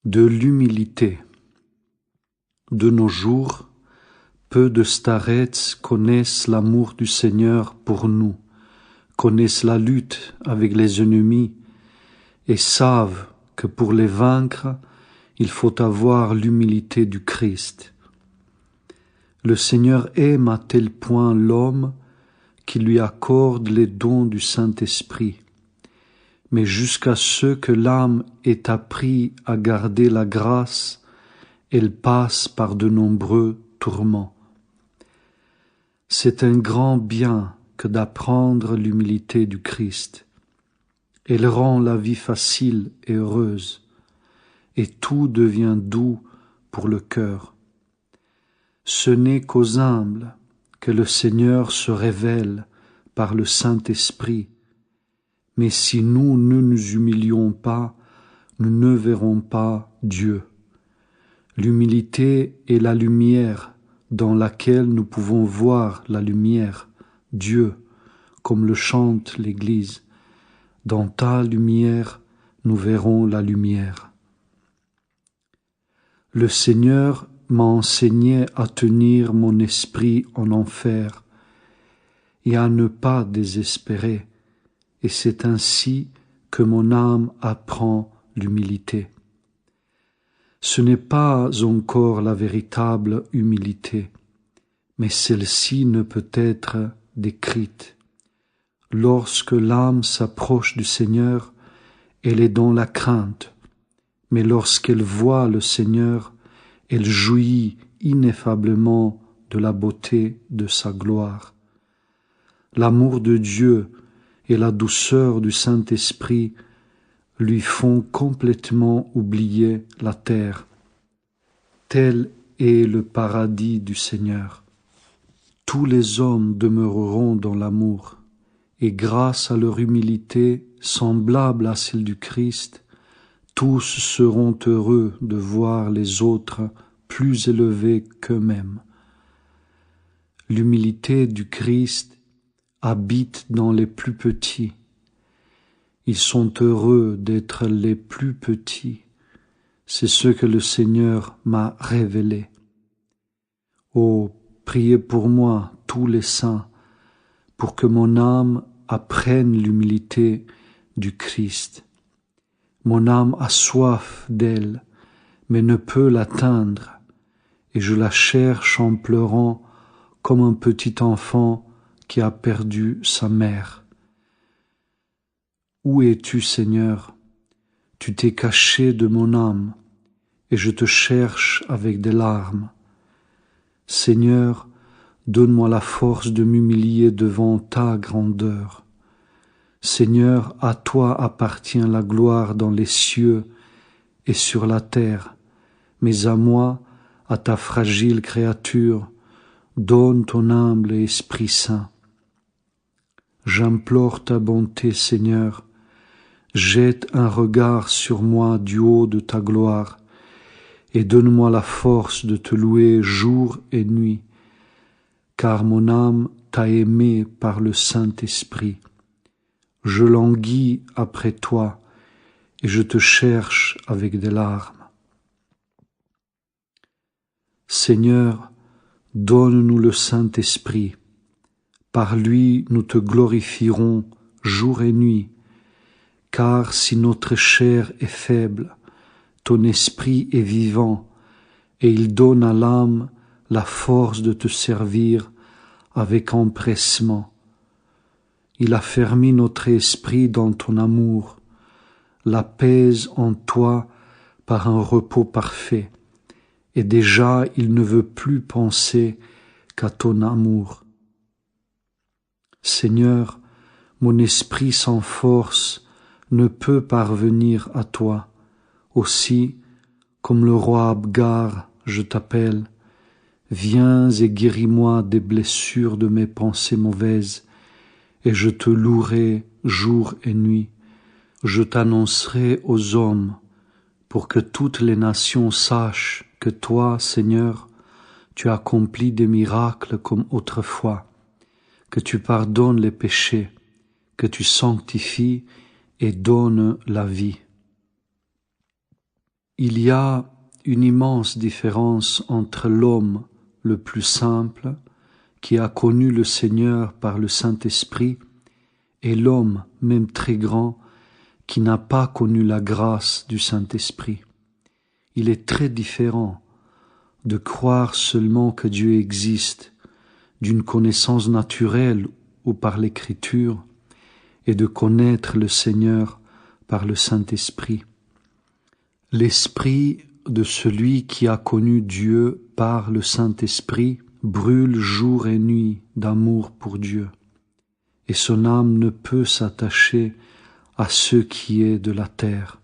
De l'humilité. De nos jours, peu de starets connaissent l'amour du Seigneur pour nous, connaissent la lutte avec les ennemis et savent que pour les vaincre, il faut avoir l'humilité du Christ. Le Seigneur aime à tel point l'homme qu'il lui accorde les dons du Saint-Esprit. Mais jusqu'à ce que l'âme ait appris à garder la grâce, elle passe par de nombreux tourments. C'est un grand bien que d'apprendre l'humilité du Christ. Elle rend la vie facile et heureuse, et tout devient doux pour le cœur. Ce n'est qu'aux humbles que le Seigneur se révèle par le Saint-Esprit. Mais si nous ne nous humilions pas, nous ne verrons pas Dieu. L'humilité est la lumière dans laquelle nous pouvons voir la lumière, Dieu, comme le chante l'Église. Dans ta lumière, nous verrons la lumière. Le Seigneur m'a enseigné à tenir mon esprit en enfer et à ne pas désespérer. Et c'est ainsi que mon âme apprend l'humilité. Ce n'est pas encore la véritable humilité, mais celle-ci ne peut être décrite. Lorsque l'âme s'approche du Seigneur, elle est dans la crainte, mais lorsqu'elle voit le Seigneur, elle jouit ineffablement de la beauté de sa gloire. L'amour de Dieu et la douceur du Saint-Esprit lui font complètement oublier la terre. Tel est le paradis du Seigneur. Tous les hommes demeureront dans l'amour, et grâce à leur humilité semblable à celle du Christ, tous seront heureux de voir les autres plus élevés qu'eux-mêmes. L'humilité du Christ habite dans les plus petits. Ils sont heureux d'être les plus petits. C'est ce que le Seigneur m'a révélé. Oh, priez pour moi, tous les saints, pour que mon âme apprenne l'humilité du Christ. Mon âme a soif d'elle, mais ne peut l'atteindre, et je la cherche en pleurant comme un petit enfant qui a perdu sa mère. Où es-tu, Seigneur? Tu t'es caché de mon âme, et je te cherche avec des larmes. Seigneur, donne-moi la force de m'humilier devant ta grandeur. Seigneur, à toi appartient la gloire dans les cieux et sur la terre, mais à moi, à ta fragile créature, donne ton humble Esprit Saint. J'implore ta bonté, Seigneur, jette un regard sur moi du haut de ta gloire, et donne-moi la force de te louer jour et nuit, car mon âme t'a aimé par le Saint-Esprit. Je languis après toi, et je te cherche avec des larmes. Seigneur, donne-nous le Saint-Esprit. Par lui nous te glorifierons jour et nuit, car si notre chair est faible, ton esprit est vivant, et il donne à l'âme la force de te servir avec empressement. Il affermit notre esprit dans ton amour, l'apaise en toi par un repos parfait, et déjà il ne veut plus penser qu'à ton amour. Seigneur, mon esprit sans force ne peut parvenir à toi. Aussi, comme le roi Abgar, je t'appelle. Viens et guéris-moi des blessures de mes pensées mauvaises, et je te louerai jour et nuit. Je t'annoncerai aux hommes, pour que toutes les nations sachent que toi, Seigneur, tu accomplis des miracles comme autrefois, que tu pardonnes les péchés, que tu sanctifies et donnes la vie. Il y a une immense différence entre l'homme le plus simple, qui a connu le Seigneur par le Saint-Esprit, et l'homme, même très grand, qui n'a pas connu la grâce du Saint-Esprit. Il est très différent de croire seulement que Dieu existe, d'une connaissance naturelle ou par l'Écriture, et de connaître le Seigneur par le Saint-Esprit. L'esprit de celui qui a connu Dieu par le Saint-Esprit brûle jour et nuit d'amour pour Dieu, et son âme ne peut s'attacher à ce qui est de la terre.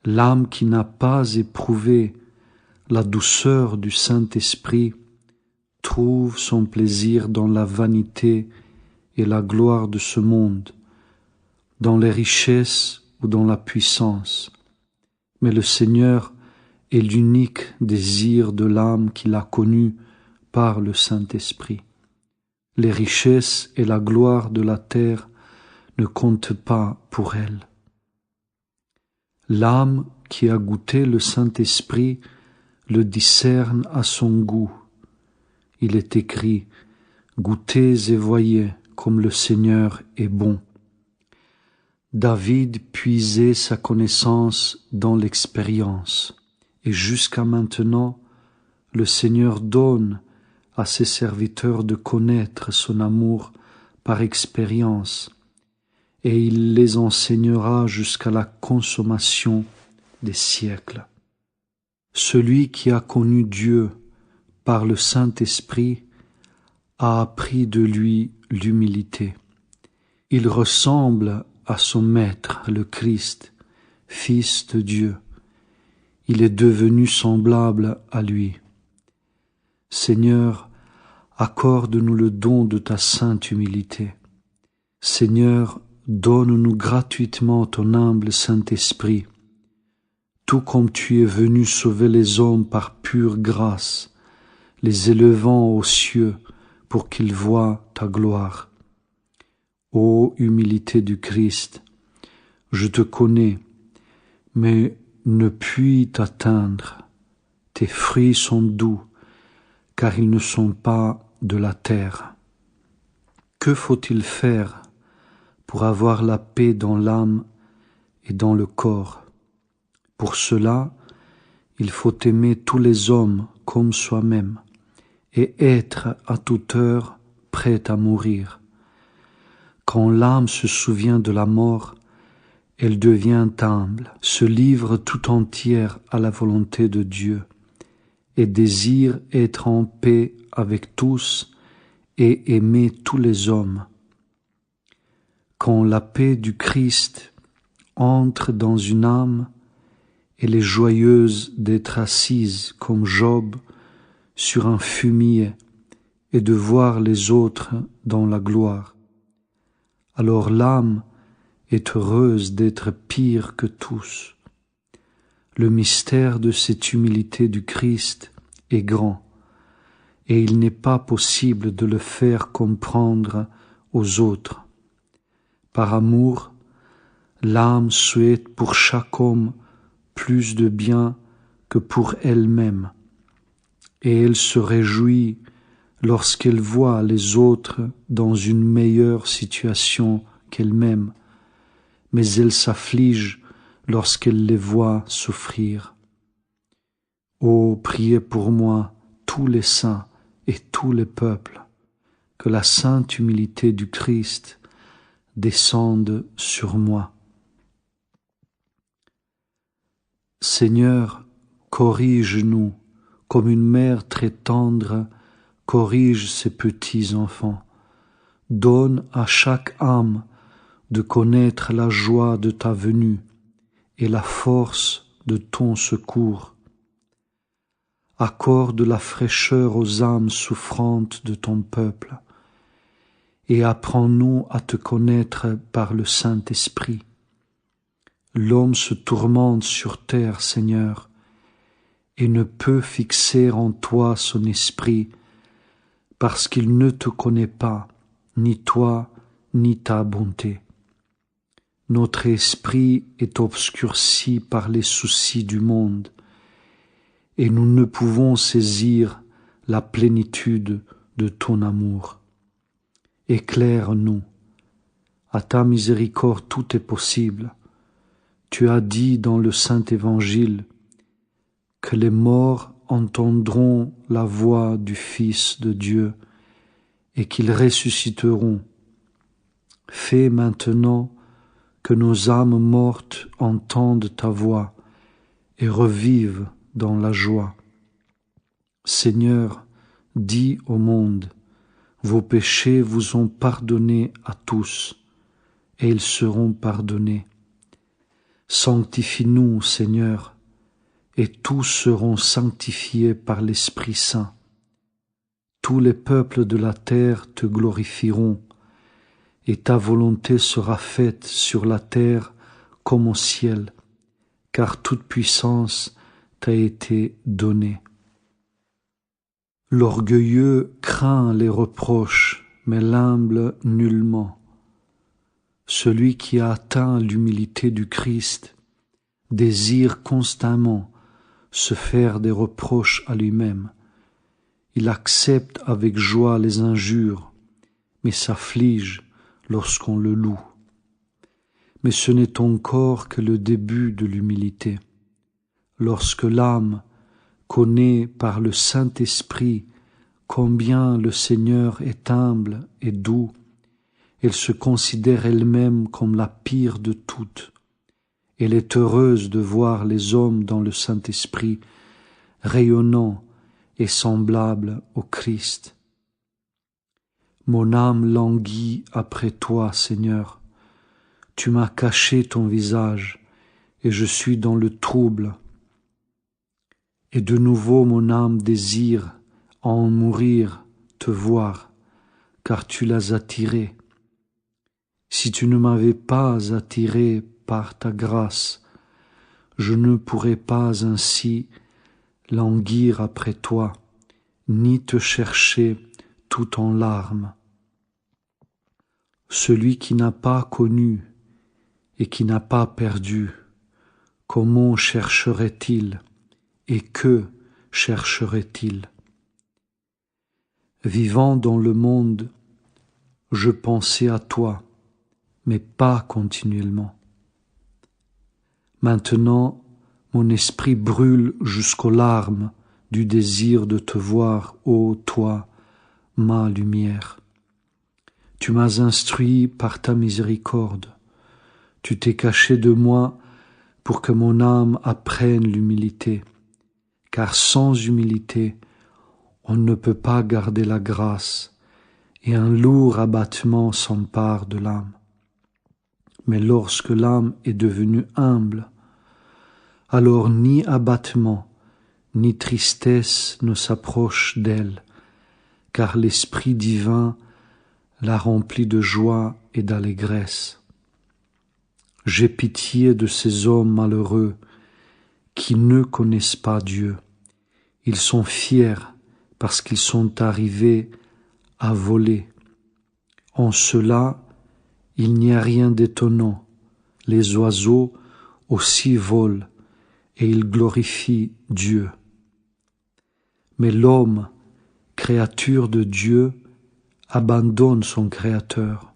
L'âme qui n'a pas éprouvé la douceur du Saint-Esprit trouve son plaisir dans la vanité et la gloire de ce monde, dans les richesses ou dans la puissance. Mais le Seigneur est l'unique désir de l'âme qu'il a connu par le Saint-Esprit. Les richesses et la gloire de la terre ne comptent pas pour elle. L'âme qui a goûté le Saint-Esprit le discerne à son goût. Il est écrit « Goûtez et voyez comme le Seigneur est bon ». David puisait sa connaissance dans l'expérience, et jusqu'à maintenant, le Seigneur donne à ses serviteurs de connaître son amour par expérience, et il les enseignera jusqu'à la consommation des siècles. Celui qui a connu Dieu par le Saint-Esprit a appris de lui l'humilité. Il ressemble à son Maître, le Christ, Fils de Dieu. Il est devenu semblable à lui. Seigneur, accorde-nous le don de ta sainte humilité. Seigneur, donne-nous gratuitement ton humble Saint-Esprit, tout comme tu es venu sauver les hommes par pure grâce, les élevant aux cieux pour qu'ils voient ta gloire. Ô humilité du Christ, je te connais, mais ne puis t'atteindre. Tes fruits sont doux, car ils ne sont pas de la terre. Que faut-il faire pour avoir la paix dans l'âme et dans le corps? Pour cela, il faut aimer tous les hommes comme soi-même et être à toute heure prêt à mourir. Quand l'âme se souvient de la mort, elle devient humble, se livre tout entière à la volonté de Dieu et désire être en paix avec tous et aimer tous les hommes. Quand la paix du Christ entre dans une âme, elle est joyeuse d'être assise comme Job sur un fumier et de voir les autres dans la gloire. Alors l'âme est heureuse d'être pire que tous. Le mystère de cette humilité du Christ est grand, et il n'est pas possible de le faire comprendre aux autres. Par amour, l'âme souhaite pour chaque homme plus de bien que pour elle-même, et elle se réjouit lorsqu'elle voit les autres dans une meilleure situation qu'elle-même, mais elle s'afflige lorsqu'elle les voit souffrir. Ô, priez pour moi, tous les saints et tous les peuples, que la sainte humilité du Christ descende sur moi. Seigneur, corrige-nous comme une mère très tendre corrige ses petits enfants. Donne à chaque âme de connaître la joie de ta venue et la force de ton secours. Accorde la fraîcheur aux âmes souffrantes de ton peuple et apprends-nous à te connaître par le Saint-Esprit. L'homme se tourmente sur terre, Seigneur, et ne peut fixer en toi son esprit parce qu'il ne te connaît pas, ni toi, ni ta bonté. notre esprit est obscurci par les soucis du monde, et nous ne pouvons saisir la plénitude de ton amour. Éclaire-nous. À ta miséricorde tout est possible. Tu as dit dans le Saint Évangile que les morts entendront la voix du Fils de Dieu et qu'ils ressusciteront. Fais maintenant que nos âmes mortes entendent ta voix et revivent dans la joie. Seigneur, dis au monde, vos péchés vous ont pardonnés à tous, et ils seront pardonnés. Sanctifie-nous, Seigneur, et tous seront sanctifiés par l'Esprit Saint. Tous les peuples de la terre te glorifieront, et ta volonté sera faite sur la terre comme au ciel, car toute puissance t'a été donnée. L'orgueilleux craint les reproches, mais l'humble nullement. Celui qui a atteint l'humilité du Christ désire constamment se faire des reproches à lui-même. Il accepte avec joie les injures, mais s'afflige lorsqu'on le loue. Mais ce n'est encore que le début de l'humilité. Lorsque l'âme connaît par le Saint-Esprit combien le Seigneur est humble et doux, elle se considère elle-même comme la pire de toutes. Elle est heureuse de voir les hommes dans le Saint-Esprit rayonnants et semblables au Christ. Mon âme languit après toi, Seigneur. Tu m'as caché ton visage et je suis dans le trouble. Et de nouveau mon âme désire en mourir te voir, car tu l'as attiré. Si tu ne m'avais pas attiré par ta grâce, je ne pourrais pas ainsi languir après toi, ni te chercher tout en larmes. Celui qui n'a pas connu et qui n'a pas perdu, comment chercherait-il et que chercherait-il? Vivant dans le monde, je pensais à toi, mais pas continuellement. Maintenant, mon esprit brûle jusqu'aux larmes du désir de te voir, ô toi, ma lumière. Tu m'as instruit par ta miséricorde. Tu t'es caché de moi pour que mon âme apprenne l'humilité, car sans humilité, on ne peut pas garder la grâce, et un lourd abattement s'empare de l'âme. Mais lorsque l'âme est devenue humble, alors ni abattement, ni tristesse ne s'approchent d'elle, car l'Esprit divin la remplit de joie et d'allégresse. J'ai pitié de ces hommes malheureux qui ne connaissent pas Dieu. Ils sont fiers parce qu'ils sont arrivés à voler. En cela, il n'y a rien d'étonnant. Les oiseaux aussi volent et ils glorifient Dieu. Mais l'homme, créature de Dieu, abandonne son Créateur.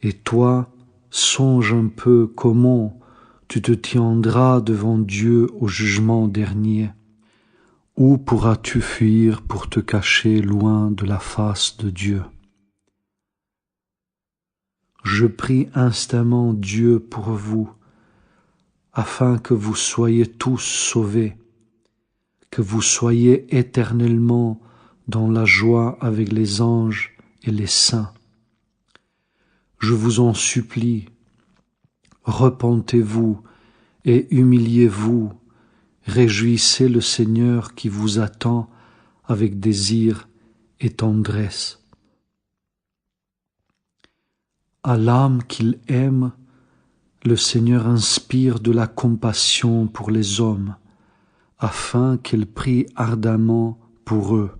Et toi, songe un peu comment tu te tiendras devant Dieu au jugement dernier. Où pourras-tu fuir pour te cacher loin de la face de Dieu? Je prie instamment Dieu pour vous, afin que vous soyez tous sauvés, que vous soyez éternellement dans la joie avec les anges et les saints. Je vous en supplie, repentez-vous et humiliez-vous, réjouissez le Seigneur qui vous attend avec désir et tendresse. À l'âme qu'il aime, le Seigneur inspire de la compassion pour les hommes, afin qu'elle prie ardemment pour eux.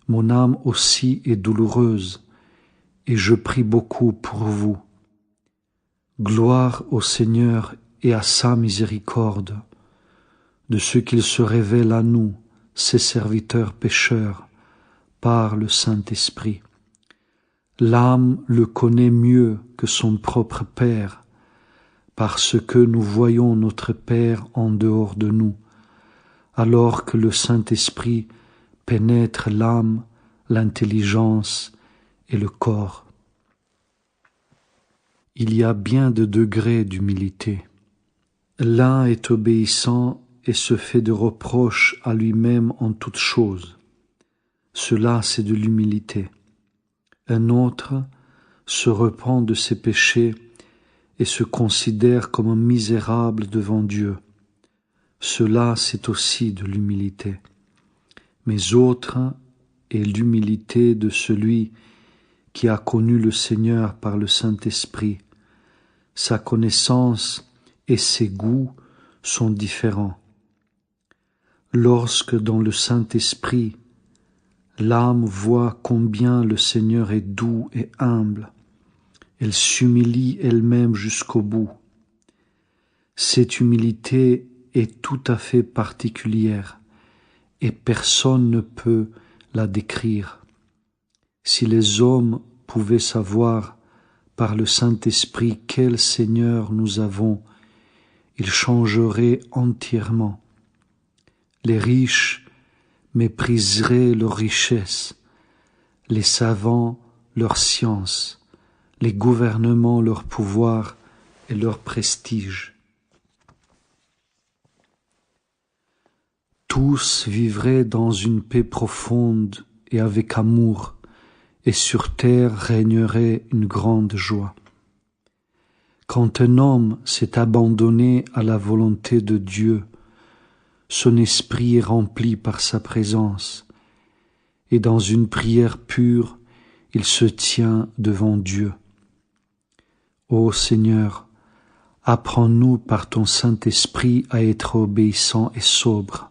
Mon âme aussi est douloureuse, et je prie beaucoup pour vous. Gloire au Seigneur et à sa miséricorde, de ce qu'il se révèle à nous, ses serviteurs pécheurs, par le Saint-Esprit. L'âme le connaît mieux que son propre Père, parce que nous voyons notre Père en dehors de nous, alors que le Saint-Esprit pénètre l'âme, l'intelligence et le corps. Il y a bien de degrés d'humilité. L'un est obéissant et se fait de reproches à lui-même en toutes choses. Cela, c'est de l'humilité. Un autre se repent de ses péchés et se considère comme un misérable devant Dieu. Cela, c'est aussi de l'humilité. Mais autre est l'humilité de celui qui a connu le Seigneur par le Saint-Esprit. Sa connaissance et ses goûts sont différents. Lorsque dans le Saint-Esprit, l'âme voit combien le Seigneur est doux et humble, elle s'humilie elle-même jusqu'au bout. Cette humilité est tout à fait particulière et personne ne peut la décrire. Si les hommes pouvaient savoir par le Saint-Esprit quel Seigneur nous avons, ils changeraient entièrement. Les riches mépriseraient leur richesse, les savants leur science, les gouvernements leur pouvoir et leur prestige. Tous vivraient dans une paix profonde et avec amour, et sur terre régnerait une grande joie. Quand un homme s'est abandonné à la volonté de Dieu, son esprit est rempli par sa présence, et dans une prière pure, il se tient devant Dieu. Ô Seigneur, apprends-nous par ton Saint-Esprit à être obéissants et sobres.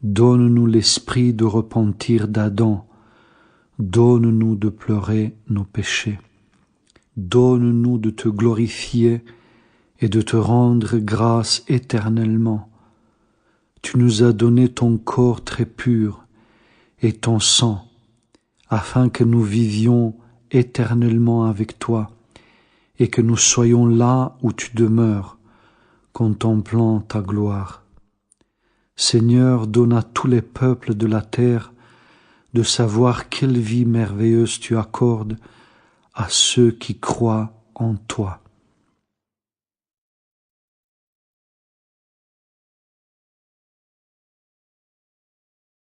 Donne-nous l'esprit de repentir d'Adam. Donne-nous de pleurer nos péchés. Donne-nous de te glorifier et de te rendre grâce éternellement. Tu nous as donné ton corps très pur et ton sang, afin que nous vivions éternellement avec toi et que nous soyons là où tu demeures, contemplant ta gloire. Seigneur, donne à tous les peuples de la terre de savoir quelle vie merveilleuse tu accordes à ceux qui croient en toi.